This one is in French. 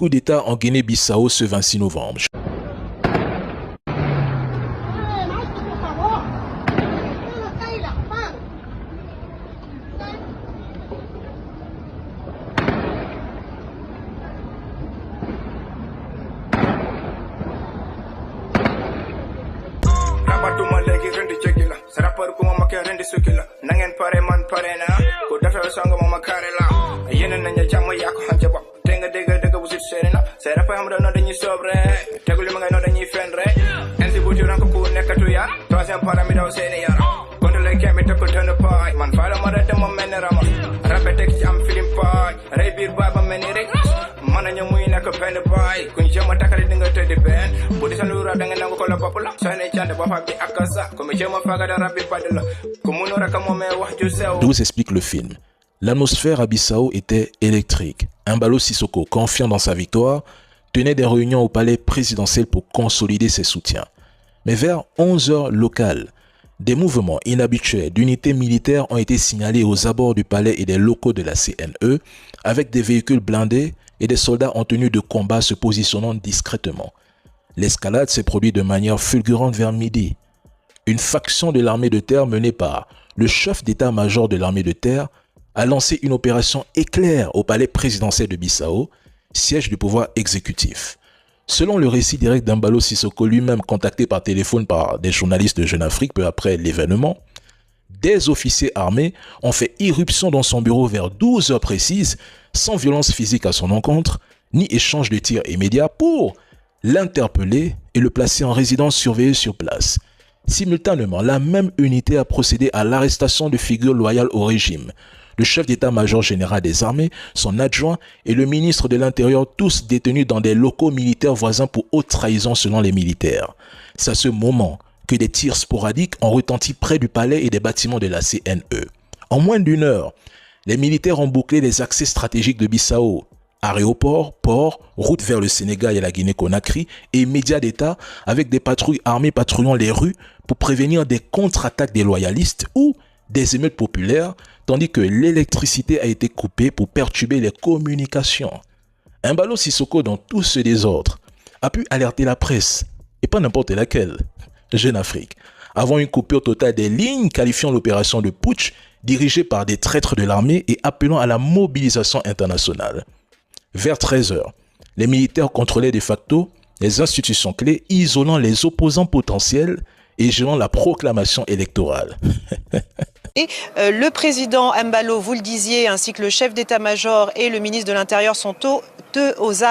Coup d'État en Guinée-Bissau ce 26 novembre. D'où s'explique le film. L'atmosphère à Bissau était électrique. Embalo Sissoko, confiant dans sa victoire, tenait des réunions au palais présidentiel pour consolider ses soutiens. Mais vers 11 heures locales, des mouvements inhabituels d'unités militaires ont été signalés aux abords du palais et des locaux de la CNE, avec des véhicules blindés et des soldats en tenue de combat se positionnant discrètement. L'escalade s'est produite de manière fulgurante vers midi. Une faction de l'armée de terre menée par le chef d'état-major de l'armée de terre a lancé une opération éclair au palais présidentiel de Bissau, siège du pouvoir exécutif. Selon le récit direct d'Embalo Sissoko, lui-même contacté par téléphone par des journalistes de Jeune Afrique peu après l'événement, des officiers armés ont fait irruption dans son bureau vers 12 heures précises, sans violence physique à son encontre, ni échange de tirs immédiats pour l'interpeller et le placer en résidence surveillée sur place. Simultanément, la même unité a procédé à l'arrestation de figures loyales au régime. Le chef d'état-major général des armées, son adjoint et le ministre de l'Intérieur, tous détenus dans des locaux militaires voisins pour haute trahison selon les militaires. C'est à ce moment que des tirs sporadiques ont retenti près du palais et des bâtiments de la CNE. En moins d'une heure, les militaires ont bouclé les accès stratégiques de Bissau. Aéroport, port, route vers le Sénégal et la Guinée-Conakry et médias d'État avec des patrouilles armées patrouillant les rues pour prévenir des contre-attaques des loyalistes ou des émeutes populaires, tandis que l'électricité a été coupée pour perturber les communications. Embalo Sissoko, dans tout ce désordre, a pu alerter la presse, et pas n'importe laquelle, Jeune Afrique, avant une coupure totale des lignes qualifiant l'opération de putsch dirigée par des traîtres de l'armée et appelant à la mobilisation internationale. Vers 13 heures, les militaires contrôlaient de facto les institutions clés, isolant les opposants potentiels et gelant la proclamation électorale. Et le président Embalo, vous le disiez, ainsi que le chef d'état-major et le ministre de l'Intérieur sont aux armes.